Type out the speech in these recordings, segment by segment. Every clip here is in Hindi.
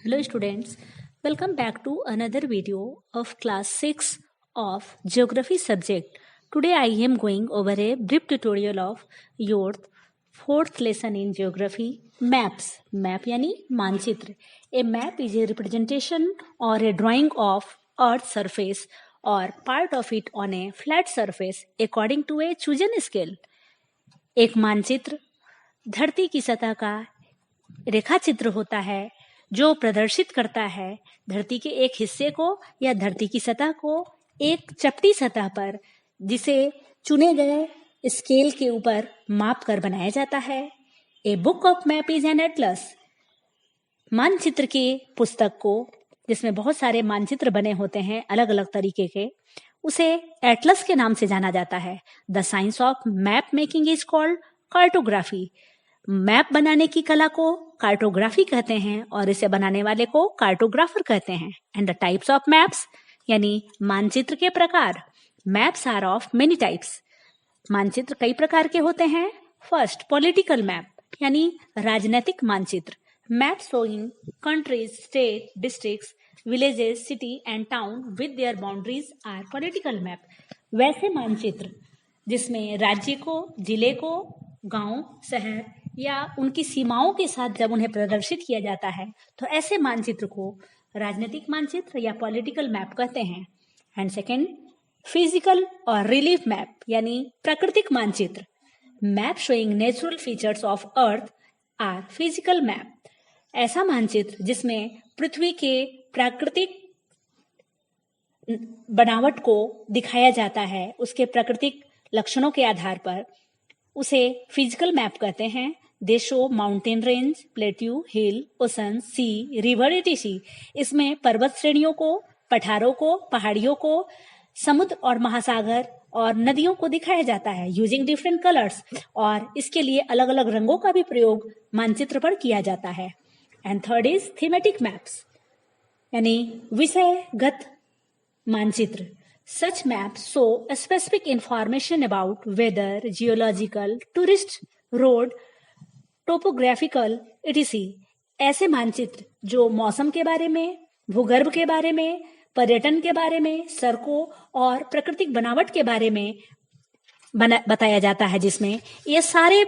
Hello students, welcome back to another video of class 6 of geography subject. Today I am going over a brief tutorial of your fourth lesson in geography, maps. Map यानी मानचित्र. A map is a representation or a drawing of earth's surface or part of it on a flat surface according to a chosen scale. एक मानचित्र धरती की सतह का रेखा चित्र होता है जो प्रदर्शित करता है धरती के एक हिस्से को या धरती की सतह को एक चपटी सतह पर जिसे चुने गए स्केल के ऊपर माप कर बनाया जाता है. A book of map is an Atlas. मानचित्र की पुस्तक को जिसमें बहुत सारे मानचित्र बने होते हैं अलग अलग तरीके के, उसे एटलस के नाम से जाना जाता है. The science of map making is called cartography. Map बनाने की कला को कार्टोग्राफी कहते हैं और इसे बनाने वाले को कार्टोग्राफर कहते हैं. And the types of maps यानी मानचित्र के प्रकार. Maps are of many types. मानचित्र कई प्रकार के होते हैं. फर्स्ट, पॉलिटिकल मैप यानी राजनीतिक मानचित्र. Map showing countries, state, districts, villages, city and town with their boundaries are political map. वैसे मानचित्र जिसमें राज्य को, जिले को, गांव, शहर या उनकी सीमाओं के साथ जब उन्हें प्रदर्शित किया जाता है तो ऐसे मानचित्र को राजनीतिक मानचित्र या पॉलिटिकल मैप कहते हैं. एंड सेकेंड, फिजिकल और रिलीफ मैप यानी प्राकृतिक मानचित्र. Map showing natural features of earth are physical map. ऐसा मानचित्र जिसमें पृथ्वी के प्राकृतिक बनावट को दिखाया जाता है, उसके प्राकृतिक लक्षणों के आधार पर, उसे फिजिकल मैप कहते हैं. They show mountain range, plateau, hill, ocean, sea, river etc. इसमें पर्वत श्रेणियों को, पठारों को, पहाड़ियों को, समुद्र और महासागर और नदियों को दिखाया जाता है यूजिंग डिफरेंट कलर्स. और इसके लिए अलग अलग रंगों का भी प्रयोग मानचित्र पर किया जाता है. And third is thematic maps यानी विषयगत मानचित्र. Such maps show a specific information about weather, geological, tourist, road, topographical, etc. ऐसे मानचित्र जो मौसम के बारे में, भूगर्भ के बारे में, पर्यटन के बारे में, सड़कों और प्राकृतिक बनावट के बारे में बताया जाता है, जिसमें ये सारे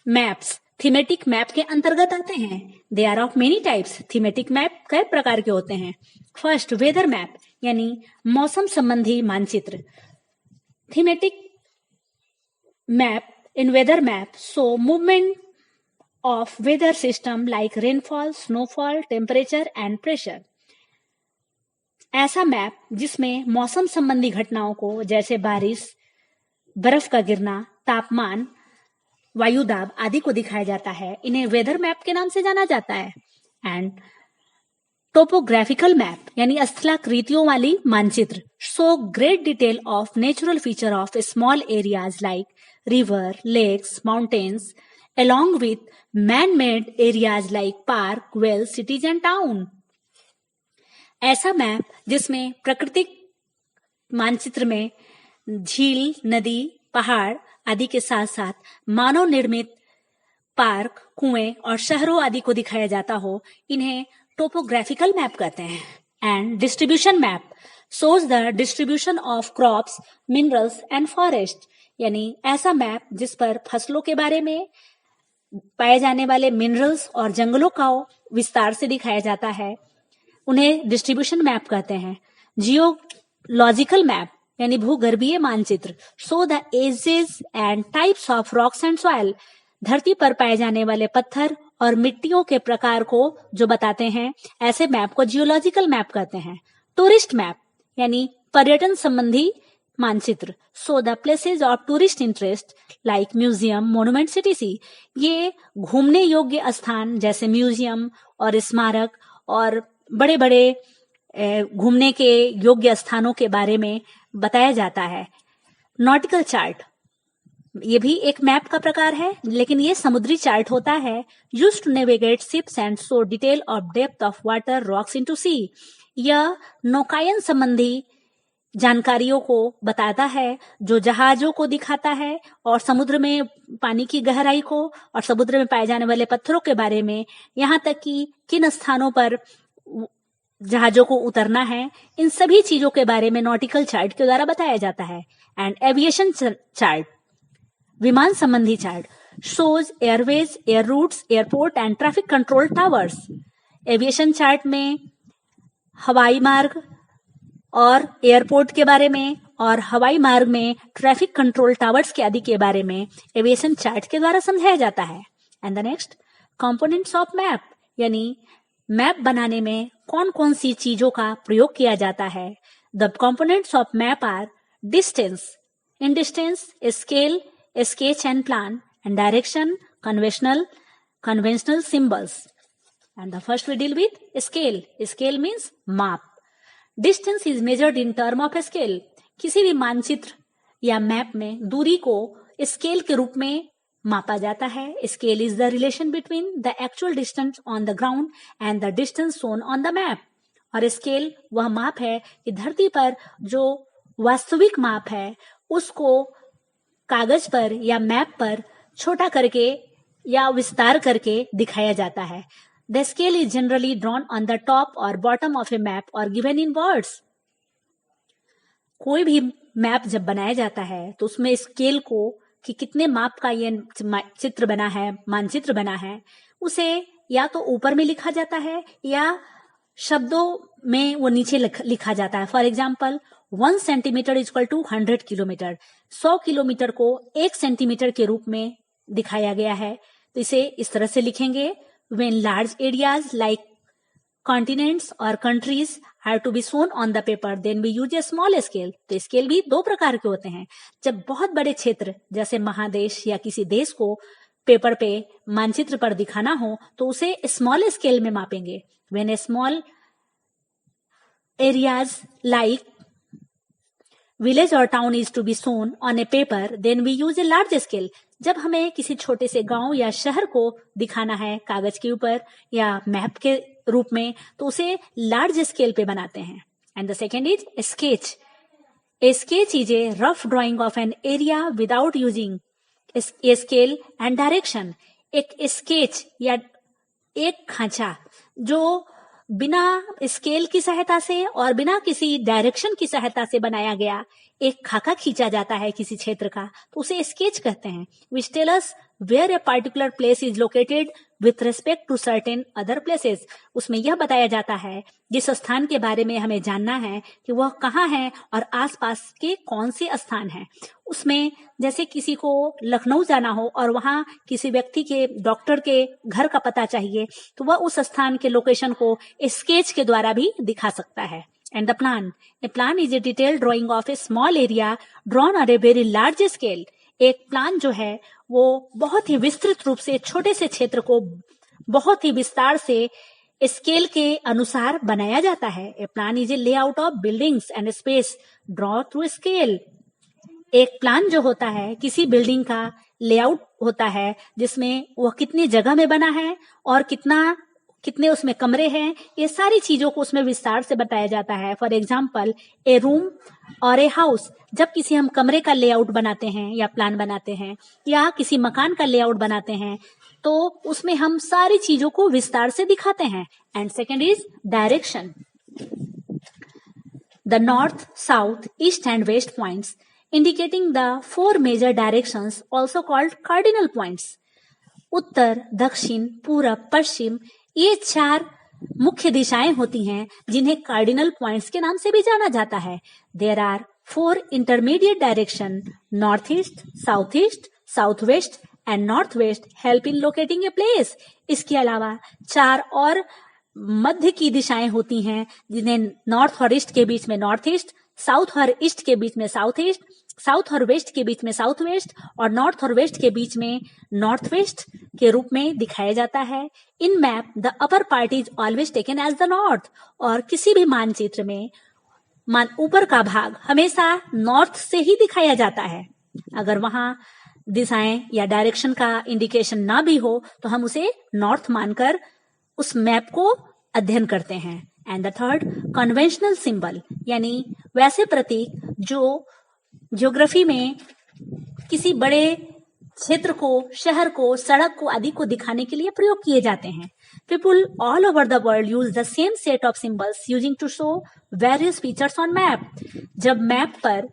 मैप्स थीमेटिक मैप के अंतर्गत आते हैं. They are of many types. Thematic map कई प्रकार के होते हैं. फर्स्ट, वेदर मैप यानी मौसम संबंधी मानचित्र. Thematic map in weather map show movement of weather system like rainfall, snowfall, temperature and pressure. ऐसा मैप जिसमें मौसम संबंधी घटनाओं को जैसे बारिश, बर्फ का गिरना, तापमान, वायुदाब आदि को दिखाया जाता है. इन्हें वेदर मैप के नाम से जाना जाता है. एंड टोपोग्राफिकल मैप यानी स्थलाकृतियों वाली मानचित्र show great detail of natural feature of small areas like river, lakes, mountains along with man-made areas like park, wells, cities and town. ऐसा मैप जिसमें प्राकृतिक मानचित्र में झील, नदी, पहाड़ आदि के साथ साथ मानव निर्मित पार्क, कुएं और शहरों आदि को दिखाया जाता हो, इन्हें टोपोग्राफिकल मैप कहते हैं. And distribution map shows the distribution of crops, minerals and forest यानी ऐसा मैप जिस पर फसलों के बारे में, पाए जाने वाले मिनरल्स और जंगलों का विस्तार से दिखाया जाता है, उन्हें डिस्ट्रीब्यूशन मैप कहते हैं. जियोलॉजिकल मैप यानी भूगर्भीय मानचित्र show the ages and types of rocks and soil. धरती पर पाए जाने वाले पत्थर और मिट्टियों के प्रकार को जो बताते हैं, ऐसे मैप को जियोलॉजिकल मैप कहते हैं. टूरिस्ट मैप यानी पर्यटन संबंधी मानचित्र so the places of tourist interest like museum, monuments etc. ये घूमने योग्य स्थान जैसे म्यूजियम और स्मारक और बड़े बड़े घूमने के योग्य स्थानों के बारे में बताया जाता है. नॉटिकल चार्ट ये भी एक मैप का प्रकार है, लेकिन ये समुद्री चार्ट होता है. Used to navigate ships and show detail of depth of water, rocks into sea. यह नौकायन संबंधी जानकारियों को बताता है जो जहाजों को दिखाता है और समुद्र में पानी की गहराई को और समुद्र में पाए जाने वाले पत्थरों के बारे में, यहाँ तक कि किन स्थानों पर जहाजों को उतरना है, इन सभी चीजों के बारे में नॉटिकल चार्ट के द्वारा बताया जाता है। एंड एविएशन चार्ट, विमान संबंधी chart, shows airways, air routes, airport and traffic control towers. Aviation chart में हवाई मार्ग और एयरपोर्ट के बारे में और हवाई मार्ग में ट्रैफिक कंट्रोल टावर्स के आदि के बारे में एविएशन चार्ट के द्वारा समझाया जाता है। And the next, components of map, यानी मैप बनाने में कौन कौन सी चीजों का प्रयोग किया जाता है। The components of map are distance, in distance, scale, sketch and plan, and direction, conventional symbols. And the first we deal with scale. Scale means माप. Distance is measured in term of scale. किसी भी मानचित्र या मैप में दूरी को स्केल के रूप में मापा जाता है। Scale is the relation between the actual distance on the ground and the distance shown on the map. और स्केल वह माप है कि धरती पर जो वास्तविक माप है उसको कागज पर या मैप पर छोटा करके या विस्तार करके दिखाया जाता है। The scale is generally drawn on the top और बॉटम ऑफ ए मैप और गिवन इन वर्ड्स। कोई भी मैप जब बनाया जाता है तो उसमें स्केल को कि कितने माप का ये चित्र बना है, मानचित्र बना है, उसे या तो ऊपर में लिखा जाता है या शब्दों में वो नीचे लिखा जाता है। For example 1 centimetre is equal to 100 kilometre. 100 kilometre को 1 सेंटीमीटर के रूप में दिखाया गया है, तो इसे इस तरह से लिखेंगे। When large areas like continents or countries are to be shown on the paper, then we use a small scale. तो स्केल भी दो प्रकार के होते हैं। जब बहुत बड़े क्षेत्र जैसे महादेश या किसी देश को पेपर पे मानचित्र पर दिखाना हो तो उसे स्मॉल स्केल में मापेंगे। When a small areas like village or town is to be shown on a paper, then we use a large scale. जब हमें किसी छोटे से गांव या शहर को दिखाना है कागज के ऊपर या मैप के रूप में तो उसे लार्ज स्केल पे बनाते हैं। And the second is sketch. A sketch is a rough drying of an area without using scale and direction. एक स्केच या एक खांचा जो बिना स्केल की सहायता से और बिना किसी डायरेक्शन की सहायता से बनाया गया एक खाका खींचा जाता है किसी क्षेत्र का तो उसे स्केच कहते हैं। Which tell us where a particular place is located with respect to certain other places. उसमें यह बताया जाता है जिस स्थान के बारे में हमें जानना है कि वह कहाँ है और आसपास के कौन से स्थान हैं। उसमें जैसे किसी को लखनऊ जाना हो और वहां किसी व्यक्ति के डॉक्टर के घर का पता चाहिए तो वह उस स्थान के लोकेशन को स्केच के द्वारा भी दिखा सकता है। And the plan, A plan is A detail drawing of A small area drawn on a very large scale. एक प्लान जो है वो बहुत ही विस्तृत रूप से छोटे से क्षेत्र को बहुत ही विस्तार से स्केल के अनुसार बनाया जाता है। A plan is a layout of buildings and space draw through scale. एक प्लान जो होता है किसी बिल्डिंग का लेआउट होता है जिसमें वह कितनी जगह में बना है और कितने उसमें कमरे हैं, ये सारी चीजों को उसमें विस्तार से बताया जाता है। फॉर एग्जाम्पल ए रूम और ए हाउस, जब किसी हम कमरे का लेआउट बनाते हैं या प्लान बनाते हैं या किसी मकान का लेआउट बनाते हैं तो उसमें हम सारी चीजों को विस्तार से दिखाते हैं। And second is direction. The north, south, east and west points indicating the 4 major directions also called cardinal points. उत्तर, दक्षिण, पूरब, पश्चिम, ये 4 मुख्य दिशाएं होती हैं जिन्हें कार्डिनल पॉइंट्स के नाम से भी जाना जाता है। There are 4 intermediate direction, north east, south east, south west and north west help in locating a place. इसके अलावा 4 और मध्य की दिशाएं होती हैं जिन्हें नॉर्थ और ईस्ट के बीच में नॉर्थ ईस्ट, साउथ और ईस्ट के बीच में साउथ ईस्ट, साउथ और वेस्ट के बीच में साउथ वेस्ट और नॉर्थ और वेस्ट के बीच में नॉर्थ वेस्ट के रूप में दिखाया जाता है। In map the upper part is always taken as the north. और किसी भी मानचित्र में ऊपर का भाग हमेशा नॉर्थ से ही दिखाया जाता है। अगर वहां दिशाएं या डायरेक्शन का इंडिकेशन ना भी हो तो हम उसे नॉर्थ मानकर उस मैप को अध्ययन करते हैं। And the third, conventional symbol, यानी वैसे प्रतीक जो ज्योग्राफी में किसी बड़े क्षेत्र को, शहर को, सड़क को आदि को दिखाने के लिए प्रयोग किए जाते हैं। People all over the world use the same set of symbols using to show various features on map. जब मैप पर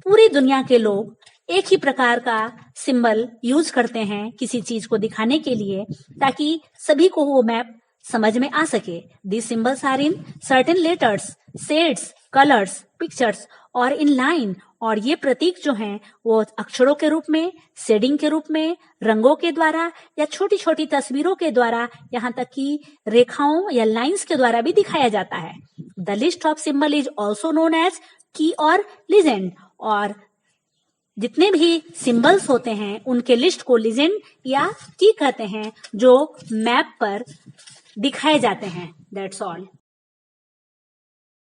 पूरी दुनिया के लोग एक ही प्रकार का सिंबल यूज करते हैं किसी चीज को दिखाने के लिए ताकि सभी को वो मैप समझ में आ सके. These symbols are in certain letters, shades, colors, pictures और in line. और ये प्रतीक जो हैं वो अक्षरों के रूप में, शेडिंग के रूप में, रंगों के द्वारा या छोटी छोटी तस्वीरों के द्वारा, यहाँ तक कि रेखाओं या लाइंस के द्वारा भी दिखाया जाता है. The list of symbol is also known as key और लीजेंड. और जितने भी सिंबल्स होते हैं उनके लिस्ट को लीजेंड या की कहते हैं जो मैप पर दिखाए जाते हैं. That's all.